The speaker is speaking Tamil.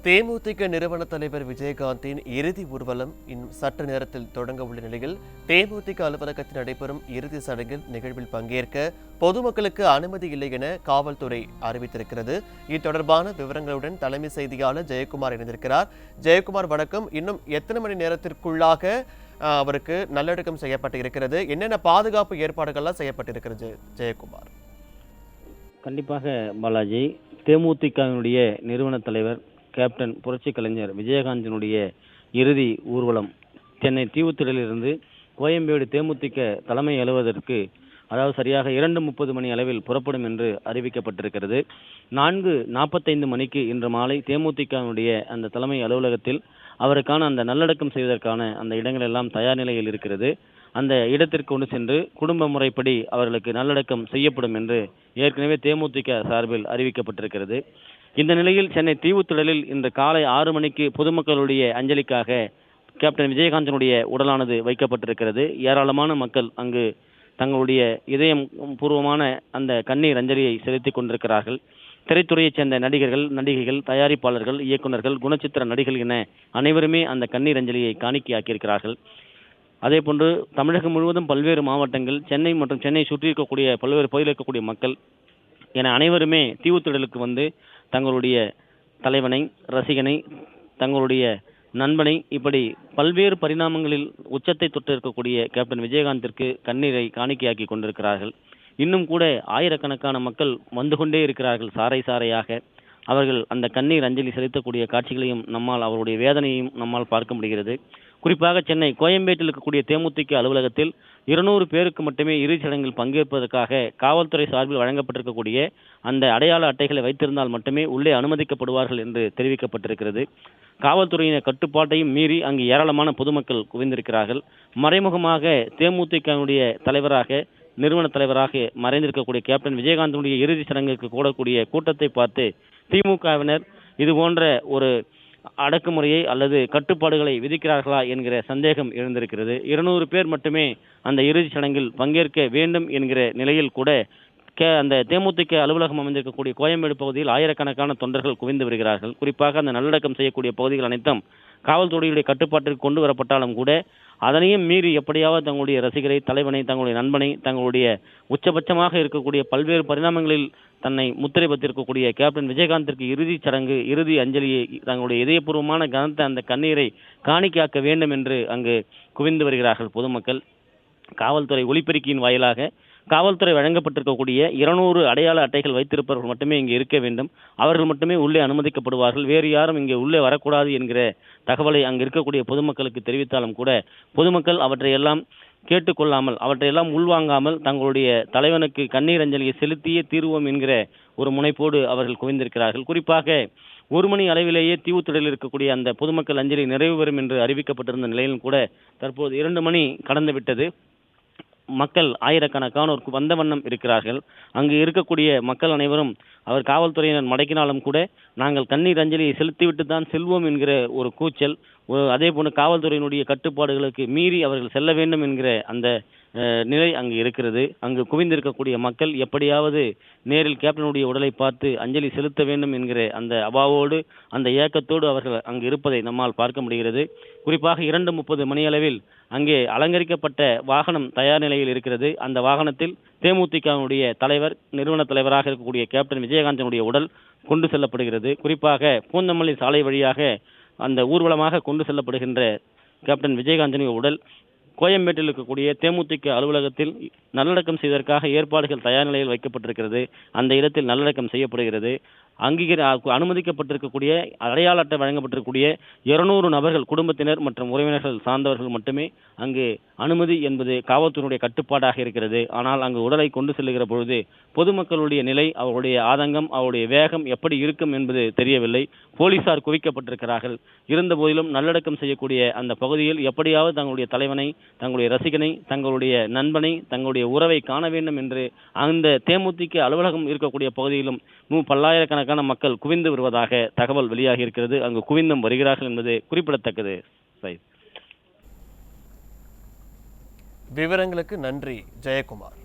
தேமுதிக நிறுவன தலைவர் விஜயகாந்தின் இறுதி ஊர்வலம் இன்னும் சற்று நேரத்தில் தொடங்க உள்ள நிலையில் தேமுதிக அலுவலகத்தில் நடைபெறும் இறுதி சடங்கில் நிகழ்வில் பங்கேற்க பொதுமக்களுக்கு அனுமதி இல்லை என காவல்துறை அறிவித்திருக்கிறது. இது தொடர்பான விவரங்களுடன் தலைமை செய்தியாளர் ஜெயக்குமார் இணைந்திருக்கிறார். ஜெயக்குமார், வணக்கம். இன்னும் எத்தனை மணி நேரத்திற்குள்ளாக அவருக்கு நல்லடக்கம் செய்யப்பட்டு இருக்கிறது? என்னென்ன பாதுகாப்பு ஏற்பாடுகள்லாம் செய்யப்பட்டிருக்கிறது ஜெயக்குமார்? கண்டிப்பாக பாலாஜி, தேமுதிகவினுடைய நிறுவன தலைவர் கேப்டன் புரட்சி கலைஞர் விஜயகாந்தினுடைய இறுதி ஊர்வலம் சென்னை தீவுத்திடலிலிருந்து கோயம்பேடு தேமுதிக தலைமை அலுவலகத்திற்கு சரியாக 2:30 மணி அளவில் புறப்படும் என்று அறிவிக்கப்பட்டிருக்கிறது. 4:45 மணிக்கு இன்று மாலை தேமுதிகவினுடைய அந்த தலைமை அலுவலகத்தில் அவருக்கான அந்த நல்லடக்கம் செய்வதற்கான அந்த இடங்கள் எல்லாம் தயார் நிலையில் இருக்கிறது. அந்த இடத்திற்கு கொண்டு சென்று குடும்ப முறைப்படி அவர்களுக்கு நல்லடக்கம் செய்யப்படும் என்று ஏற்கனவே தேமுதிக சார்பில் அறிவிக்கப்பட்டிருக்கிறது. இந்த நிலையில் சென்னை தீவுத்திடலில் இன்று காலை 6 மணிக்கு பொதுமக்களுடைய அஞ்சலிக்காக கேப்டன் விஜயகாந்தினுடைய உடலானது வைக்கப்பட்டிருக்கிறது. ஏராளமான மக்கள் அங்கு தங்களுடைய இதயம் பூர்வமான அந்த கண்ணீர் அஞ்சலியை செலுத்திக் கொண்டிருக்கிறார்கள். திரைத்துறையைச் சேர்ந்த நடிகர்கள், நடிகைகள், தயாரிப்பாளர்கள், இயக்குநர்கள், குணச்சித்திர நடிகர்கள் என அனைவருமே அந்த கண்ணீர் அஞ்சலியை காணிக்கையாக்கியிருக்கிறார்கள். அதேபோன்று தமிழகம் முழுவதும் பல்வேறு மாவட்டங்கள், சென்னை மற்றும் சென்னை சுற்றி இருக்கக்கூடிய பல்வேறு பகுதியில் இருக்கக்கூடிய மக்கள் என அனைவருமே தீவுத்திடலுக்கு வந்து தங்களுடைய தலைவனை, ரசிகனை, தங்களுடைய நண்பனை, இப்படி பல்வேறு பரிணாமங்களில் உச்சத்தை தொட்டு இருக்கக்கூடிய கேப்டன் விஜயகாந்திற்கு கண்ணீரை காணிக்கையாக்கி கொண்டிருக்கிறார்கள். இன்னும் கூட ஆயிரக்கணக்கான மக்கள் வந்து கொண்டே இருக்கிறார்கள். சாறை சாறையாக அவர்கள் அந்த கண்ணீர் அஞ்சலி செலுத்தக்கூடிய காட்சிகளையும் நம்மால், அவருடைய வேதனையையும் நம்மால் பார்க்க முடிகிறது. குறிப்பாக சென்னை கோயம்பேட்டில் இருக்கக்கூடிய தேமுதிக அலுவலகத்தில் 200 பேருக்கு மட்டுமே இறுதிச் சடங்கில் பங்கேற்பதற்காக காவல்துறை சார்பில் வழங்கப்பட்டிருக்கக்கூடிய அந்த அடையாள அட்டைகளை வைத்திருந்தால் மட்டுமே உள்ளே அனுமதிக்கப்படுவார்கள் என்று தெரிவிக்கப்பட்டிருக்கிறது. காவல்துறையினர் கட்டுப்பாட்டையும் மீறி அங்கு ஏராளமான பொதுமக்கள் குவிந்திருக்கிறார்கள். மறைமுகமாக தேமுதிகவினுடைய தலைவராக, நிறுவன தலைவராக மறைந்திருக்கக்கூடிய கேப்டன் விஜயகாந்தினுடைய இறுதி சடங்குக்கு கூடக்கூடிய கூட்டத்தை பார்த்து திமுகவினர் இது போன்ற ஒரு அடக்குமுறையை அல்லது கட்டுப்பாடுகளை விதிக்கிறார்களா என்கிற சந்தேகம் எழுந்திருக்கிறது. 200 பேர் மட்டுமே அந்த இறுதி சடங்கில் பங்கேற்க வேண்டும் என்கிற நிலையில் கூட அந்த தேமுதிக அலுவலகம் அமைந்திருக்கக்கூடிய கோயம்பேடு பகுதியில் ஆயிரக்கணக்கான தொண்டர்கள் குவிந்து வருகிறார்கள். குறிப்பாக அந்த நல்லடக்கம் செய்யக்கூடிய பகுதிகள் அனைத்தும் காவல்துறையுடைய கட்டுப்பாட்டிற்கு கொண்டு வரப்பட்டாலும் கூட அதனையும் மீறி எப்படியாவது தங்களுடைய ரசிகரை, தலைவனை, தங்களுடைய நண்பனை, தங்களுடைய உச்சபட்சமாக இருக்கக்கூடிய பல்வேறு பரிணாமங்களில் தன்னை முத்திரை பத்திருக்கக்கூடிய கேப்டன் விஜயகாந்திற்கு இறுதி சடங்கு, இறுதி அஞ்சலியை, தங்களுடைய இதயபூர்வமான கனத்த அந்த கண்ணீரை காணிக்காக்க வேண்டும் என்று அங்கு குவிந்து வருகிறார்கள் பொதுமக்கள். காவல்துறை ஒலிபெருக்கியின் வாயிலாக காவல்துறை வழங்கப்பட்டிருக்கக்கூடிய 200 அடையாள அட்டைகள் வைத்திருப்பவர்கள் மட்டுமே இங்கே இருக்க வேண்டும், அவர்கள் மட்டுமே உள்ளே அனுமதிக்கப்படுவார்கள், வேறு யாரும் இங்கே உள்ளே வரக்கூடாது என்கிற தகவலை அங்கு இருக்கக்கூடிய பொதுமக்களுக்கு தெரிவித்தாலும் கூட பொதுமக்கள் அவற்றையெல்லாம் கேட்டுக்கொள்ளாமல், அவற்றையெல்லாம் உள்வாங்காமல் தங்களுடைய தலைவனுக்கு கண்ணீர் அஞ்சலியை செலுத்தியே தீர்வோம் என்கிற ஒரு முனைப்போடு அவர்கள் குவிந்திருக்கிறார்கள். குறிப்பாக 1 மணி அளவிலேயே தீவுத்திடலில் இருக்கக்கூடிய அந்த பொதுமக்கள் அஞ்சலி நிறைவு பெறும் என்று அறிவிக்கப்பட்டிருந்த நிலையிலும் கூட தற்போது 2 மணி கடந்து விட்டது. மக்கள் ஆயிரக்கணக்கானோர் வந்த வண்ணம் இருக்கிறார்கள். அங்கு இருக்கக்கூடிய மக்கள் அனைவரும் அவர் காவல்துறையினர் மடக்கினாலும் கூட நாங்கள் கண்ணீர் அஞ்சலியை செலுத்திவிட்டு தான் செல்வோம் என்கிற ஒரு கூச்சல், அதே போன்று காவல்துறையினுடைய கட்டுப்பாடுகளுக்கு மீறி அவர்கள் செல்ல வேண்டும் என்கிற அந்த நிலை அங்கு இருக்கிறது. அங்கு குவிந்திருக்கக்கூடிய மக்கள் எப்படியாவது நேரில் கேப்டனுடைய உடலை பார்த்து அஞ்சலி செலுத்த வேண்டும் என்கிற அந்த அவாவோடு, அந்த ஏக்கத்தோடு அவர்கள் அங்கு இருப்பதை நம்மால் பார்க்க முடிகிறது. குறிப்பாக 2:30 மணியளவில் அங்கே அலங்கரிக்கப்பட்ட வாகனம் தயார் நிலையில் இருக்கிறது. அந்த வாகனத்தில் தேமுதிகவினுடைய தலைவர், நிறுவன தலைவராக இருக்கக்கூடிய கேப்டன் விஜயகாந்தினுடைய உடல் கொண்டு செல்லப்படுகிறது. குறிப்பாக பூந்தமல்லி சாலை வழியாக அந்த ஊர்வலமாக கொண்டு செல்லப்படுகின்ற கேப்டன் விஜயகாந்தினுடைய உடல் கோயம்பேட்டில் இருக்கக்கூடிய தேமுதிக அலுவலகத்தில் நல்லடக்கம் செய்வதற்காக ஏற்பாடுகள் தயார் நிலையில் வைக்கப்பட்டிருக்கிறது. அந்த இடத்தில் நல்லடக்கம் செய்யப்படுகிறது. அனுமதிக்கப்பட்டிருக்கக்கூடிய அடையாள அட்டை வழங்கப்பட்டிருக்கக்கூடிய 200 நபர்கள், குடும்பத்தினர் மற்றும் உறவினர்கள் சார்ந்தவர்கள் மட்டுமே அங்கு அனுமதி என்பது காவல்துறையுடைய கட்டுப்பாடாக இருக்கிறது. ஆனால் அங்கு உடலை கொண்டு செல்லுகிற பொழுது பொதுமக்களுடைய நிலை, அவருடைய ஆதங்கம், அவருடைய வேகம் எப்படி இருக்கும் என்பது தெரியவில்லை. போலீசார் குவிக்கப்பட்டிருக்கிறார்கள். இருந்த போதிலும் நல்லடக்கம் செய்யக்கூடிய அந்த பகுதியில் எப்படியாவது தங்களுடைய தலைவனை, தங்களுடைய ரசிகனை, தங்களுடைய நண்பனை, தங்களுடைய உறவை காண வேண்டும் என்று அந்த தேமுதிக அலுவலகம் இருக்கக்கூடிய பகுதியிலும் பல்லாயிரக்கணக்கான மக்கள் குவிந்து வருவதாக தகவல் வெளியாகி இருக்கிறது. அங்கு குவிந்தும் வருகிறார்கள் என்பது குறிப்பிடத்தக்கது. விவரங்களுக்கு நன்றி ஜெயக்குமார்.